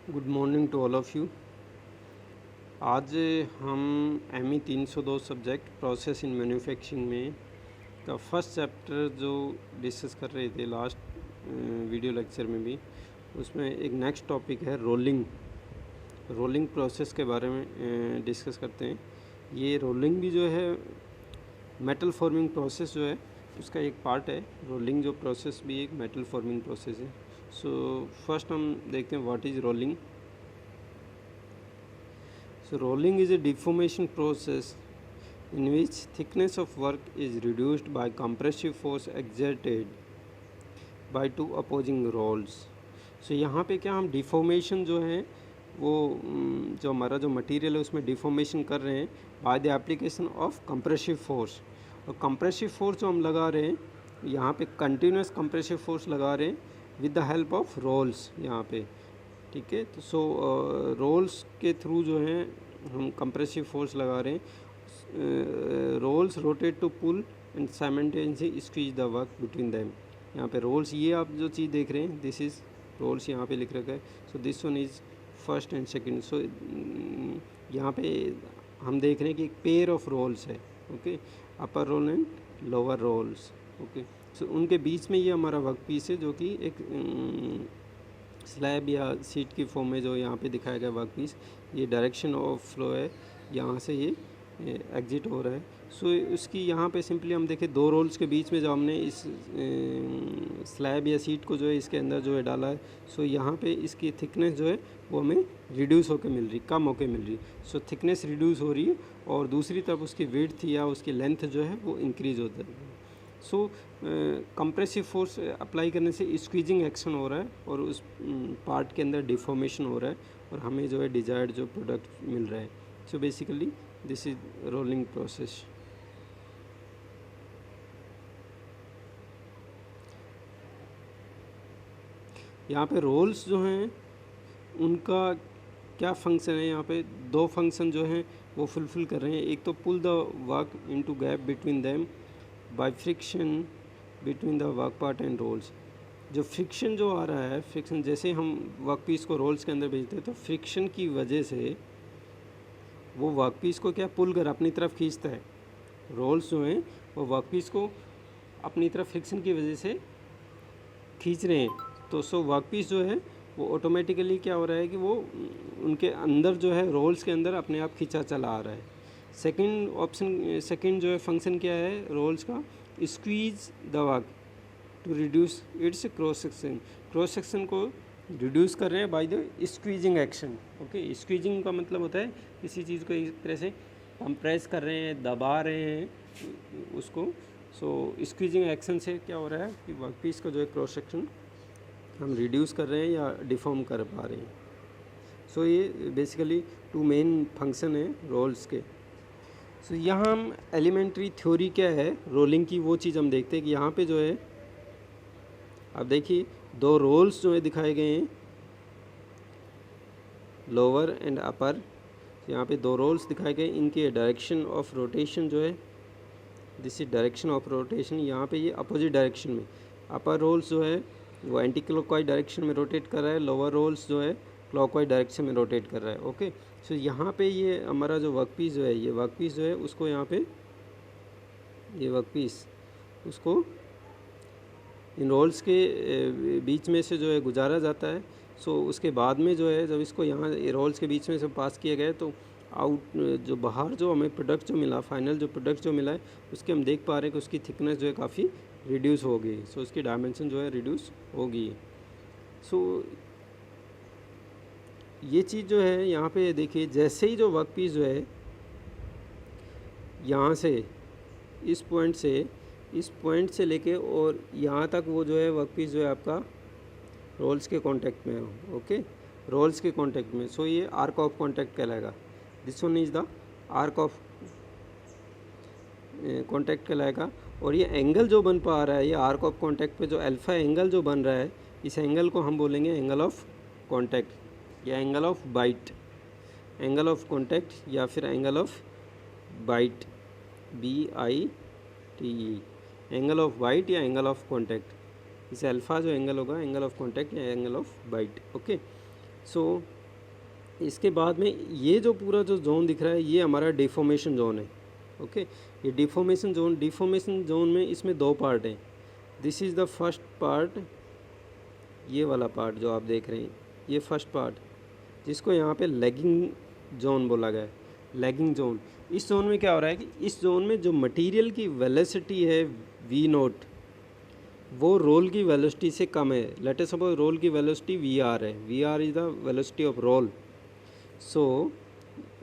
Good morning to all of you. आज हम ME 302 subject process in manufacturing में का फर्स्ट चैप्टर जो डिस्कस कर रहे थे लास्ट वीडियो लेक्चर में भी, उसमें एक नेक्स्ट टॉपिक है रोलिंग प्रोसेस के बारे में डिस्कस करते हैं। ये रोलिंग भी जो है मेटल फॉर्मिंग प्रोसेस जो है उसका एक पार्ट है। रोलिंग जो प्रोसेस भी एक मेटल फॉर्मिंग प्रोसेस है। सो फर्स्ट हम देखते हैं what is rolling. So rolling is a deformation process in which thickness of work is reduced by compressive force exerted by two opposing rolls. So यहाँ पे क्या हम डिफॉर्मेशन जो है वो जो हमारा जो मटेरियल है उसमें डिफॉर्मेशन कर रहे हैं by the application of compressive force. और कंप्रेसिव फोर्स जो हम लगा रहे हैं यहाँ पे कंटिन्यूस कंप्रेसिव फोर्स लगा रहे हैं with the help of rolls यहाँ पे, ठीक है। तो रोल्स के थ्रू जो है हम कंप्रेसिव फोर्स लगा रहे हैं। Rolls rotate to pull and simultaneously squeeze the work between them. यहाँ पे रोल्स, ये आप जो चीज़ देख रहे हैं दिस इज़ रोल्स, यहाँ पे लिख रखा है। So this one is first and second. So यहाँ पे हम देख रहे हैं कि एक पेयर ऑफ रोल्स है, okay, upper roll and lower rolls, okay. So उनके बीच में ये हमारा वर्क पीस है जो कि एक स्लैब या सीट की फॉर्म में जो यहाँ पे दिखाया गया वर्क पीस, ये डायरेक्शन ऑफ फ्लो है, यहाँ से ये एग्जिट हो रहा है। सो उसकी यहाँ पे सिंपली हम देखें दो रोल्स के बीच में जो हमने इस स्लैब या सीट को जो है इसके अंदर जो है डाला है, सो यहाँ पे इसकी थिकनेस जो है वो हमें रिड्यूस होकर मिल रही, कम होकर मिल रही। सो थिकनेस रिड्यूस हो रही है और दूसरी तरफ उसकी विड्थ या उसकी लेंथ जो है वो इंक्रीज़ होता है। सो कंप्रेसिव फोर्स अप्लाई करने से स्क्वीजिंग एक्शन हो रहा है और उस पार्ट के अंदर डिफॉर्मेशन हो रहा है और हमें जो है डिजायर्ड जो प्रोडक्ट मिल रहा है। So basically this is rolling process. यहाँ पे रोल्स जो हैं उनका क्या फंक्शन है, यहाँ पे दो फंक्शन जो हैं वो फुलफिल कर रहे हैं। एक तो pull the work into gap between them by friction between the work part and rolls. जो फ्रिक्शन जो आ रहा है, फ्रिक्शन जैसे हम वर्क पीस को रोल्स के अंदर भेजते हैं तो फ्रिक्शन की वजह से वो वर्क पीस को क्या पुल कर अपनी तरफ खींचता है। रोल्स जो हैं वो वर्क पीस को अपनी तरफ फ्रिक्शन की वजह से खींच रहे हैं। तो सो वर्क पीस जो है वो ऑटोमेटिकली क्या हो रहा है कि वो उनके अंदर जो है रोल्स के अंदर अपने आप खींचा चला आ रहा है। सेकंड जो है फंक्शन क्या है रोल्स का, squeeze the work to reduce its cross section को रिड्यूस कर रहे हैं by the squeezing action, okay. Squeezing का मतलब होता है किसी चीज़ को एक तरह से कंप्रेस कर रहे हैं, दबा रहे हैं उसको। सो स्क्वीजिंग एक्शन से क्या हो रहा है कि वर्क पीस का जो है क्रॉस सेक्शन हम रिड्यूस कर रहे हैं या डिफॉर्म कर पा रहे हैं। सो ये बेसिकली टू मेन फंक्शन है रोल्स के। सो यहाँ हम एलिमेंट्री थ्योरी क्या है रोलिंग की वो चीज़ हम देखते हैं कि यहाँ पे जो है अब देखिए दो रोल्स जो है दिखाए गए हैं, लोअर एंड अपर। यहाँ पे दो रोल्स दिखाए गए, इनके डायरेक्शन ऑफ रोटेशन जो है this is direction of rotation. यहाँ पे ये अपोजिट डायरेक्शन में, अपर रोल्स जो है वो एंटी क्लॉकवाइज डायरेक्शन में रोटेट कर रहा है, लोअर रोल्स जो है क्लॉकवाइज डायरेक्शन में रोटेट कर रहा है, ओके। सो यहाँ पे ये हमारा जो वर्क पीस जो है, ये वर्क पीस जो है उसको यहाँ पे ये वर्क पीस उसको इन रोल्स के बीच में से जो है गुजारा जाता है। सो उसके बाद में जो है जब इसको यहाँ रोल्स के बीच में से पास किया गया तो आउट जो बाहर जो हमें प्रोडक्ट जो मिला, फाइनल जो प्रोडक्ट जो मिला है उसके हम देख पा रहे हैं कि उसकी थिकनेस जो है काफ़ी रिड्यूस हो गई। सो उसकी डायमेंशन जो है रिड्यूस हो गई। सो ये चीज़ जो है यहाँ पे देखिए, जैसे ही जो वर्क पीस जो है यहाँ से इस पॉइंट से लेके और यहाँ तक वो जो है वर्क पीस जो है आपका रोल्स के कांटेक्ट में हो, ओके, रोल्स के कांटेक्ट में। सो ये आर्क ऑफ कांटेक्ट कहलाएगा। This one is the arc of contact कहलाएगा। और ये एंगल जो बन पा रहा है, ये आर्क ऑफ कांटेक्ट पे जो अल्फ़ा एंगल जो बन रहा है, इस एंगल को हम बोलेंगे एंगल ऑफ कांटेक्ट या angle of bite, angle of contact या फिर angle of bite, BITE, angle of bite या एंगल ऑफ कांटेक्ट। इस अल्फ़ा जो एंगल होगा एंगल ऑफ कांटेक्ट या एंगल ऑफ बाइट, ओके। सो इसके बाद में ये जो पूरा जो जोन दिख रहा है ये हमारा डिफॉर्मेशन जोन है। ओके, ये डिफॉर्मेशन जोन में इसमें दो पार्ट हैं। This is the first part, ये वाला पार्ट जो आप देख रहे हैं, ये फर्स्ट पार्ट जिसको यहाँ पे लैगिंग जोन बोला गया है। लैगिंग जोन, इस जोन में क्या हो रहा है कि इस जोन में जो मटेरियल की वेलोसिटी है वी नोट, वो रोल की वेलोसिटी से कम है। लेट अस सपोज रोल की वेलोसिटी वी आर है, V R is the velocity of roll. So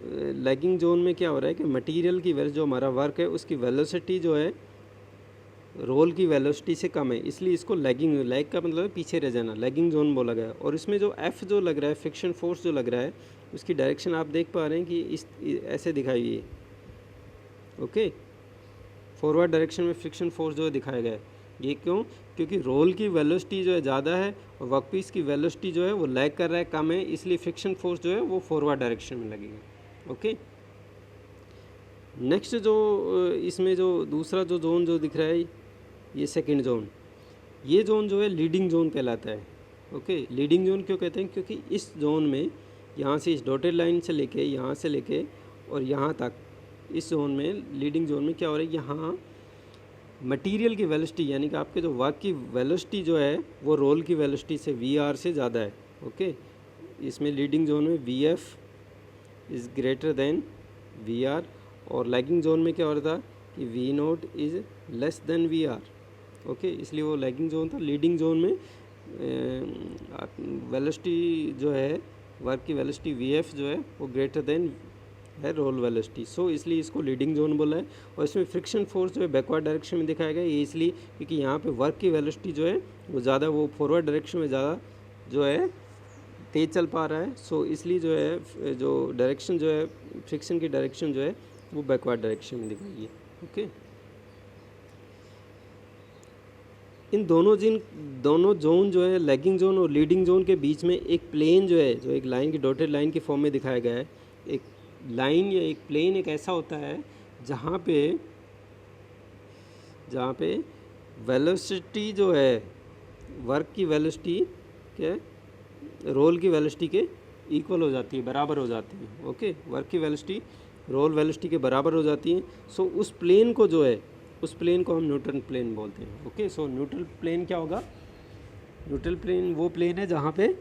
lagging zone में क्या हो रहा है कि मटेरियल की जो हमारा वर्क है उसकी वेलोसिटी जो है रोल की वेलोसिटी से कम है, इसलिए इसको लैगिंग, लैग का मतलब है पीछे रह जाना, लैगिंग जोन बोला गया है। और इसमें जो एफ जो लग रहा है, फ्रिक्शन फोर्स जो लग रहा है, उसकी डायरेक्शन आप देख पा रहे हैं कि इस ऐसे दिखाई हुई है। ओके, फॉरवर्ड डायरेक्शन में फ्रिक्शन फोर्स जो है दिखाया गया है। ये क्यों? क्योंकि रोल की वेलोसिटी जो है ज़्यादा है और वर्कपीस की वेलोसिटी जो है वो लैग कर रहा है, कम है, इसलिए फ्रिक्शन फोर्स जो है वो फॉरवर्ड डायरेक्शन में लगेगा। ओके, नेक्स्ट जो इसमें जो दूसरा जो जोन जो दिख रहा है, ये सेकंड जोन, ये जोन जो है लीडिंग जोन कहलाता है। ओके, लीडिंग जोन क्यों कहते हैं? क्योंकि इस जोन में यहाँ से इस डॉटेड लाइन से लेके यहाँ से लेके और यहाँ तक, इस जोन में लीडिंग जोन में क्या हो रहा है, यहाँ मटेरियल की वेलोसिटी यानी कि आपके जो वर्क की वेलोसिटी जो है वो रोल की वेलोसिटी से वी आर से ज़्यादा है। ओके, इसमें लीडिंग जोन में V F is greater than V R, और लैगिंग जोन में क्या हो रहा था कि V naught is less than V R. Okay, इसलिए वो लैगिंग जोन था। लीडिंग जोन में वेलोसिटी जो है, वर्क की वेलोसिटी वी एफ जो है वो ग्रेटर देन है रोल वेलोसिटी, सो इसलिए इसको लीडिंग जोन बोला है। और इसमें फ्रिक्शन फोर्स जो है बैकवर्ड डायरेक्शन में दिखाया गया है, ये इसलिए क्योंकि यहाँ पे वर्क की वेलोसिटी जो है वो ज़्यादा, वो फॉरवर्ड डायरेक्शन में ज़्यादा जो है तेज़ चल पा रहा है, सो इसलिए जो है जो डायरेक्शन जो है फ्रिक्शन की डायरेक्शन जो है वो बैकवर्ड डायरेक्शन में दिखाई है। ओके, इन दोनों जोन जो है लैगिंग जोन और लीडिंग जोन के बीच में एक प्लेन जो है, जो एक लाइन की डॉटेड लाइन की फॉर्म में दिखाया गया है। एक लाइन या एक प्लेन एक ऐसा होता है जहाँ पे वेलोसिटी जो है वर्क की वेलोसिटी के रोल की वेलोसिटी के इक्वल हो जाती है, बराबर हो जाती है। ओके, वर्क की वेलोसिटी रोल वेलोसिटी के बराबर हो जाती है। सो उस प्लेन को जो है, उस प्लेन को हम न्यूट्रल प्लेन बोलते हैं। ओके, सो न्यूट्रल प्लेन क्या होगा? न्यूट्रल प्लेन वो प्लेन है जहाँ पे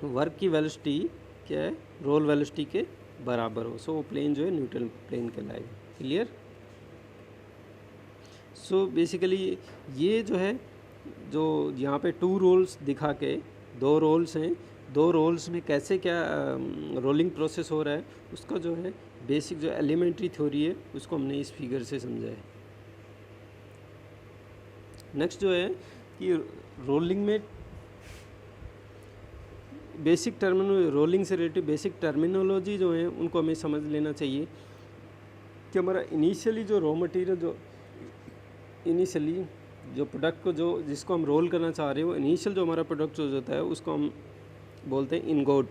वर्क की वेलोसिटी क्या है, रोल वेलोसिटी के बराबर हो, सो वो प्लेन जो है न्यूट्रल प्लेन कहलाएगा। क्लियर? सो बेसिकली ये जो है, जो यहाँ पे टू रोल्स दिखा के, दो रोल्स हैं, दो रोल्स में कैसे क्या रोलिंग प्रोसेस हो रहा है उसका जो है बेसिक जो एलिमेंट्री थ्योरी है उसको हमने इस फिगर से समझा है। नेक्स्ट जो है कि रोलिंग में बेसिक रोलिंग से रिलेटेड बेसिक टर्मिनोलॉजी जो है उनको हमें समझ लेना चाहिए कि हमारा इनिशियली जो रॉ मटेरियल, जो इनिशियली जो प्रोडक्ट को जो जिसको हम रोल करना चाह रहे हो, इनिशियल जो हमारा प्रोडक्ट जो होता है उसको हम बोलते हैं इनगोट।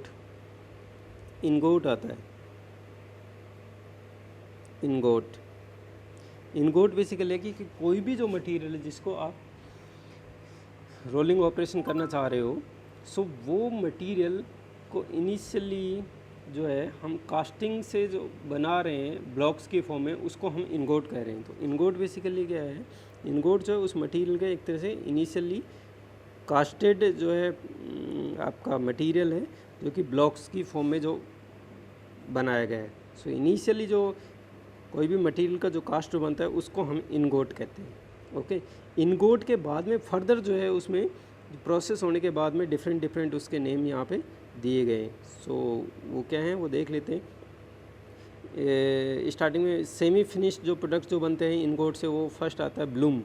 इनगोट आता है, इनगोट बेसिकली है कि कोई भी जो मटेरियल है जिसको आप रोलिंग ऑपरेशन करना चाह रहे हो, सो वो मटेरियल को इनिशियली जो है हम कास्टिंग से जो बना रहे हैं ब्लॉक्स की फॉर्म में, उसको हम इनगोट कह रहे हैं। तो इनगोट बेसिकली क्या है? इनगोट जो है उस मटेरियल का एक तरह से इनिशियली कास्टेड जो है आपका मटेरियल है जो कि ब्लॉक्स की फॉर्म में जो बनाया गया है। सो इनिशियली जो कोई भी मटेरियल का जो कास्ट बनता है उसको हम इनगोट कहते हैं। ओके, इनगोट के बाद में फर्दर जो है उसमें प्रोसेस होने के बाद में डिफरेंट उसके नेम यहाँ पे दिए गए। सो वो क्या हैं वो देख लेते हैं। स्टार्टिंग में सेमी फिनिश्ड जो प्रोडक्ट जो बनते हैं इनगोट से, वो फर्स्ट आता है ब्लूम।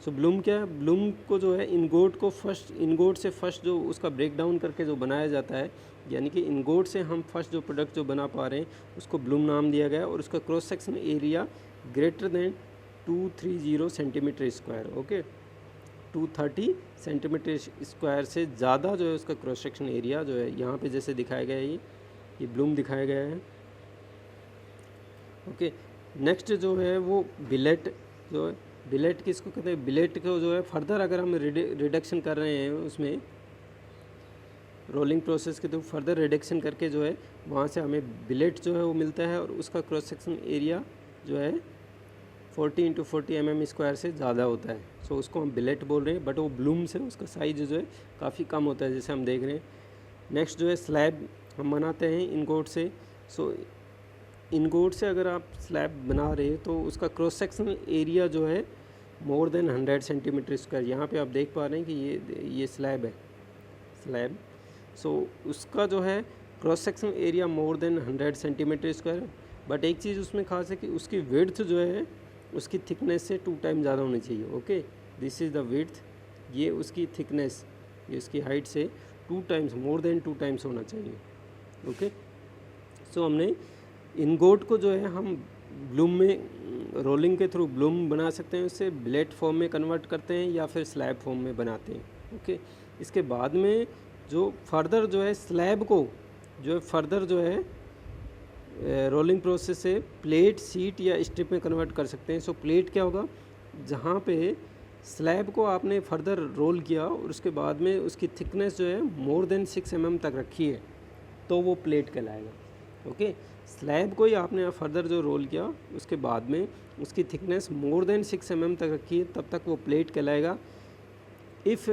सो ब्लूम क्या है? ब्लूम को जो है इनगोट से फर्स्ट जो उसका ब्रेक डाउन करके जो बनाया जाता है, यानी कि इनगोट से हम फर्स्ट जो प्रोडक्ट जो बना पा रहे हैं उसको ब्लूम नाम दिया गया है। और उसका cross section area greater than 230 centimetre square. Okay, 230 centimetre square से ज़्यादा जो है उसका क्रॉस सेक्शन एरिया जो है यहाँ पे जैसे दिखाया गया है, ये ब्लूम दिखाया गया है। ओके, नेक्स्ट जो है वो बिलेट जो है, बिलेट किसको कहते हैं? बिलेट को जो है फर्दर अगर हम रिडक्शन कर रहे हैं उसमें, रोलिंग प्रोसेस के थ्रू फर्दर रिडक्शन करके जो है वहाँ से हमें बिलेट जो है वो मिलता है, और उसका क्रॉस सेक्शन एरिया जो है 40 × 40 mm² से ज़्यादा होता है। सो उसको हम बिलेट बोल रहे हैं, बट वो ब्लूम से उसका साइज जो है काफ़ी कम होता है, जैसे हम देख रहे हैं। नेक्स्ट जो है स्लैब हम बनाते हैं इनगोट से। सो इनगोट से अगर आप स्लैब बना रहे हैं तो उसका क्रॉस सेक्शनल एरिया जो है मोर देन 100 cm²। यहाँ पे आप देख पा रहे हैं कि ये स्लैब है, स्लैब। सो उसका जो है cross sectional area more than 100 cm²। But एक चीज़ उसमें खास है कि उसकी विड्थ जो है उसकी थिकनेस से 2 टाइम ज़्यादा होनी चाहिए। Okay, this is the width, ये उसकी थिकनेस, ये उसकी हाइट से 2 टाइम्स, मोर देन 2 टाइम्स होना चाहिए। ओके, सो हमने इनगोट को जो है हम ब्लूम में रोलिंग के थ्रू ब्लूम बना सकते हैं, उससे बिलेट फॉर्म में कन्वर्ट करते हैं या फिर स्लैब फॉर्म में बनाते हैं। ओके, इसके बाद में जो फर्दर जो है स्लैब को जो है फर्दर जो है रोलिंग प्रोसेस से प्लेट, सीट या स्ट्रिप में कन्वर्ट कर सकते हैं। सो प्लेट क्या होगा, जहाँ पे स्लैब को आपने फर्दर रोल किया और उसके बाद में उसकी थिकनेस जो है मोर देन 6 mm तक रखी है तो वो प्लेट कहलाएगा। ओके, स्लैब को ही आपने फर्दर जो रोल किया उसके बाद में उसकी थिकनेस मोर देन 6 mm तक रखी है तब तक वो प्लेट कहलाएगा। इफ़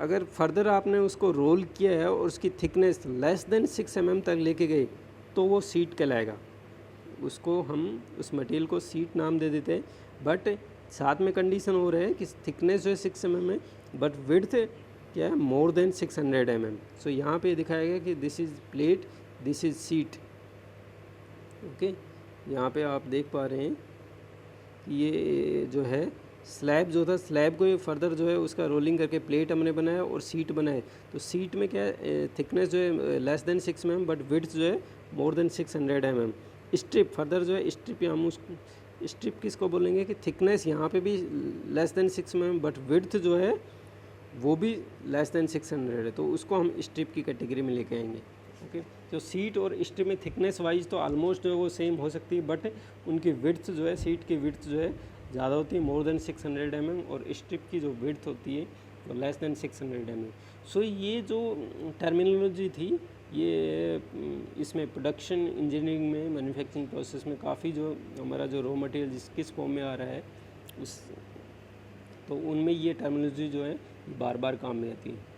अगर फर्दर आपने उसको रोल किया है और उसकी थिकनेस लेस देन 6 mm तक लेके गए तो वो सीट कहलाएगा। उसको हम उस मटेरियल को सीट नाम दे देते हैं, बट साथ में कंडीशन हो रहा है कि थिकनेस जो है 6 mm है, बट विड्थ क्या है मोर देन 600 mm। सो यहाँ पे दिखाया गया कि this is plate, this is seat. Okay, यहाँ पे आप देख पा रहे हैं कि ये जो है स्लैब जो था, स्लैब को ये फर्दर जो है उसका रोलिंग करके प्लेट हमने बनाया और सीट बनाए। तो सीट में क्या है थिकनेस जो है less than 6 mm but width जो है more than 600 mm। Strip further जो है स्ट्रिप, हम उस स्ट्रिप किसको बोलेंगे कि थिकनेस यहाँ पे भी less than 6 mm but width जो है वो भी लेस देन 600 है, तो उसको हम स्ट्रिप की कैटेगरी में लेके आएंगे। ओके, तो सीट और स्ट्रिप में थिकनेस वाइज तो ऑलमोस्ट जो है वो सेम हो सकती है, बट उनकी विड्थ जो है सीट की विड्थ जो है ज़्यादा होती है मोर देन 600 mm, और स्ट्रिप की जो विड्थ होती है वो लेस देन 600 mm। सो ये जो टर्मिनोलॉजी थी ये इसमें प्रोडक्शन इंजीनियरिंग में मैन्युफैक्चरिंग प्रोसेस में काफ़ी जो हमारा जो रॉ मटेरियल किस फॉर्म में आ रहा है उस, तो उनमें ये टर्मिनोलॉजी जो है बार बार काम में आती है।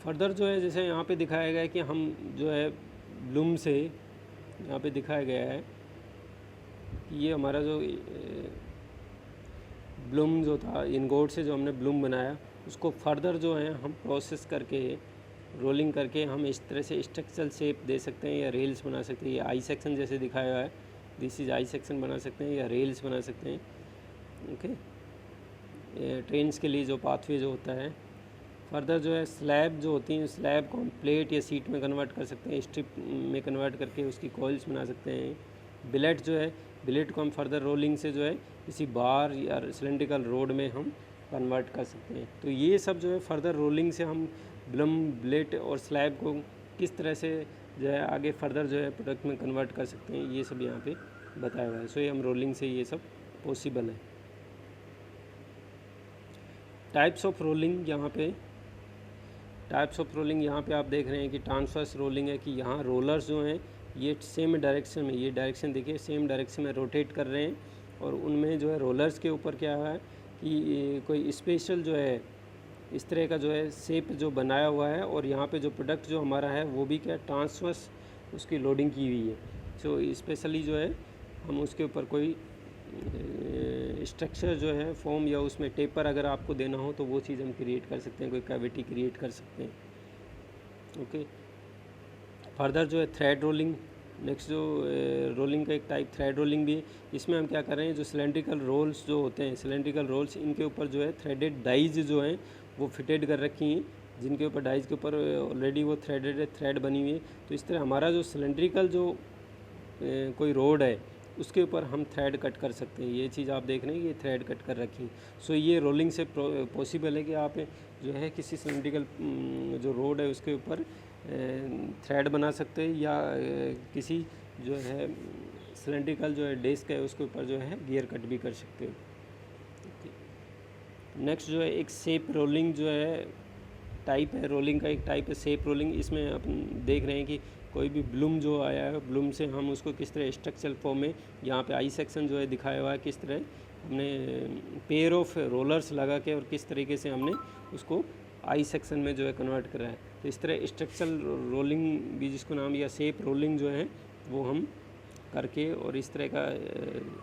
फर्दर जो है जैसे यहाँ पे दिखाया गया है कि हम जो है ब्लूम से यहाँ पे दिखाया गया है कि ये हमारा जो ब्लूम जो था इनगोट से जो हमने ब्लूम बनाया उसको फर्दर जो है हम प्रोसेस करके रोलिंग करके हम इस तरह से स्ट्रक्चरल शेप दे सकते हैं या रेल्स बना सकते हैं। या आई सेक्शन जैसे दिखाया हुआ है, दिस इज आई सेक्शन बना सकते हैं या रेल्स बना सकते हैं। ओके, ट्रेन्स के लिए जो पाथवे जो होता है। फर्दर जो है स्लैब जो होती हैं, स्लैब को हम प्लेट या सीट में कन्वर्ट कर सकते हैं, स्ट्रिप में कन्वर्ट करके उसकी कॉइल्स बना सकते हैं। बिलेट जो है, बिलेट को हम फर्दर रोलिंग से जो है किसी बार या सिलेंड्रिकल रोड में हम कन्वर्ट कर सकते हैं। तो ये सब जो है फर्दर रोलिंग से हम ब्लम, बिलेट और स्लैब को किस तरह से जो है आगे फर्दर जो है प्रोडक्ट में कन्वर्ट कर सकते हैं, ये सब यहाँ पे बताया हुआ है। सो ये हम रोलिंग से ये सब पॉसिबल है। टाइप्स ऑफ रोलिंग, यहाँ पे टाइप्स ऑफ रोलिंग यहाँ पे आप देख रहे हैं कि ट्रांसवर्स रोलिंग है कि यहाँ रोलर्स जो हैं ये सेम डायरेक्शन में, ये डायरेक्शन देखिए सेम डायरेक्शन में रोटेट कर रहे हैं, और उनमें जो है रोलर्स के ऊपर क्या है कि कोई स्पेशल जो है इस तरह का जो है शेप जो बनाया हुआ है, और यहाँ पे जो प्रोडक्ट जो हमारा है वो भी क्या ट्रांसवर्स उसकी लोडिंग की हुई है। सो स्पेशली जो है हम उसके ऊपर कोई स्ट्रक्चर जो है फॉर्म या उसमें टेपर अगर आपको देना हो तो वो चीज़ हम क्रिएट कर सकते हैं, कोई कैविटी क्रिएट कर सकते हैं। ओके, फर्दर जो है थ्रेड रोलिंग, नेक्स्ट जो रोलिंग का एक टाइप थ्रेड रोलिंग भी है। इसमें हम क्या कर रहे हैं, जो सिलेंड्रिकल रोल्स जो होते हैं, सिलेंड्रिकल रोल्स इनके ऊपर जो है थ्रेडेड डाइज जो हैं वो फिटेड कर रखी हैं, जिनके ऊपर डाइज के ऊपर ऑलरेडी वो थ्रेडेड थ्रेड बनी हुई है। तो इस तरह हमारा जो सिलेंड्रिकल जो कोई रोड है उसके ऊपर हम थ्रेड कट कर सकते हैं। ये चीज़ आप देख रहे हैं, ये थ्रेड कट कर रखी। सो ये रोलिंग से पॉसिबल है कि आप जो है किसी सिलेंड्रिकल जो रोड है उसके ऊपर थ्रेड बना सकते हैं, या किसी जो है सिलेंड्रिकल जो है डेस्क है उसके ऊपर जो है गियर कट भी कर सकते हो। नेक्स्ट जो है एक शेप रोलिंग जो है टाइप है, रोलिंग का एक टाइप है शेप रोलिंग। इसमें अपन देख रहे हैं कि कोई भी ब्लूम जो आया है, ब्लूम से हम उसको किस तरह स्ट्रक्चरल फॉर्म में, यहाँ पे आई सेक्शन जो है दिखाया हुआ है, किस तरह हमने पेयर ऑफ रोलर्स लगा के और किस तरीके से हमने उसको आई सेक्शन में जो है कन्वर्ट करा है। तो इस तरह स्ट्रक्चरल रोलिंग भी जिसको नाम या शेप रोलिंग जो है वो हम करके और इस तरह का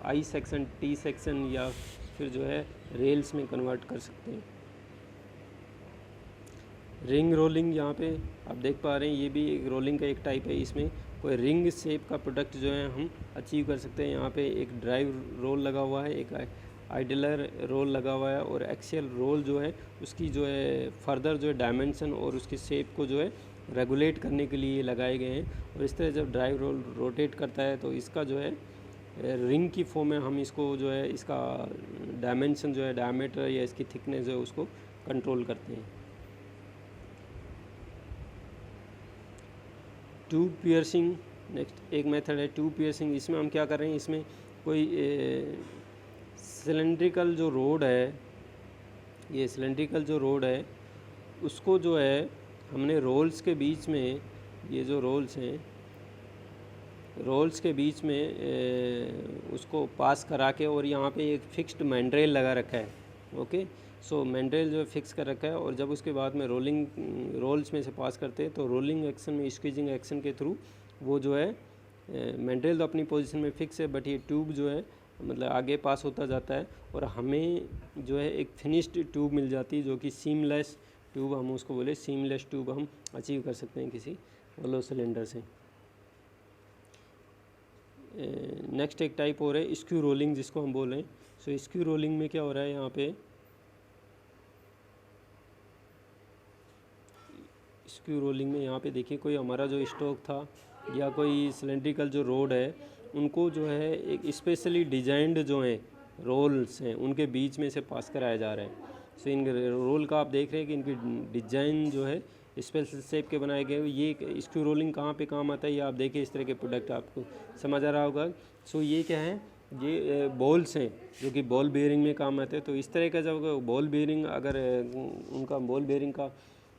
आई सेक्शन, टी सेक्शन या फिर जो है रेल्स में कन्वर्ट कर सकते हैं। रिंग रोलिंग यहाँ पे आप देख पा रहे हैं, ये भी एक रोलिंग का एक टाइप है। इसमें कोई रिंग शेप का प्रोडक्ट जो है हम अचीव कर सकते हैं। यहाँ पे एक ड्राइव रोल लगा हुआ है, एक आइडलर रोल लगा हुआ है और एक्सियल रोल जो है उसकी जो है फर्दर जो है डायमेंशन और उसकी शेप को जो है रेगुलेट करने के लिए लगाए गए हैं। और इस तरह जब ड्राइव रोल रोटेट करता है तो इसका जो है रिंग की फॉर्म में हम इसको जो है इसका डायमेंशन जो है डायमीटर या इसकी थिकनेस जो है उसको कंट्रोल करते हैं। ट्यूब पियर्सिंग नेक्स्ट एक मेथड है ट्यूब पियर्सिंग। इसमें हम क्या कर रहे हैं, इसमें कोई सिलेंड्रिकल जो रोड है, ये सिलेंड्रिकल जो रोड है उसको जो है हमने रोल्स के बीच में, ये जो रोल्स हैं रोल्स के बीच में उसको पास करा के और यहाँ पे एक फिक्स्ड मैंड्रेल लगा रखा है। ओके, सो मैंड्रेल जो है फिक्स कर रखा है और जब उसके बाद में रोल्स में से पास करते हैं तो रोलिंग एक्शन में स्क्वीजिंग एक्शन के थ्रू वो जो है मैंड्रेल तो अपनी पोजीशन में फिक्स है, बट ये ट्यूब जो है मतलब आगे पास होता जाता है और हमें जो है एक फिनिश्ड ट्यूब मिल जाती है जो कि सीमलेस ट्यूब हम उसको बोले, सीमलेस ट्यूब हम अचीव कर सकते हैं किसी होलो सिलेंडर से। नेक्स्ट एक टाइप हो रहा है स्क्यू रोलिंग जिसको हम बोल रहे हैं। सो स्क्यू रोलिंग में क्या हो रहा है, यहाँ पे स्क्यू रोलिंग में यहाँ पे देखिए कोई हमारा जो स्टॉक था या कोई सिलेंड्रिकल जो रोड है उनको जो है एक स्पेशली डिजाइंड जो है रोल्स हैं उनके बीच में से पास कराया जा रहा है। सो इन रोल का आप देख रहे हैं कि इनकी डिजाइन जो है स्पेशल शेप के बनाए गए। ये स्क्रू रोलिंग कहाँ पे काम आता है, ये आप देखिए इस तरह के प्रोडक्ट आपको समझ आ रहा होगा। सो ये क्या है, ये बॉल्स हैं जो कि बॉल बेयरिंग में काम आते हैं। तो इस तरह का जब बॉल बेयरिंग अगर उनका बॉल बेयरिंग का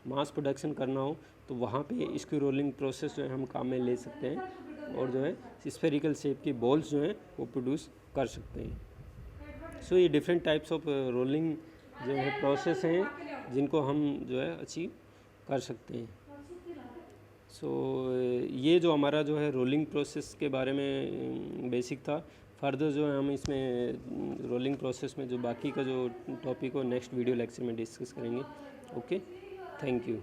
मास प्रोडक्शन करना हो तो वहाँ पे स्क्रू रोलिंग प्रोसेस जो है हम काम में ले सकते हैं और जो है स्फेरिकल शेप की बॉल्स जो हैं वो प्रोड्यूस कर सकते हैं। सो ये डिफरेंट टाइप्स ऑफ रोलिंग जो है प्रोसेस हैं जिनको हम जो है अचीव कर सकते हैं। सो ये जो हमारा जो है रोलिंग प्रोसेस के बारे में बेसिक था। फर्दर जो है हम इसमें रोलिंग प्रोसेस में जो बाकी का जो टॉपिक हो नेक्स्ट वीडियो लेक्चर में डिस्कस करेंगे। Okay, thank you.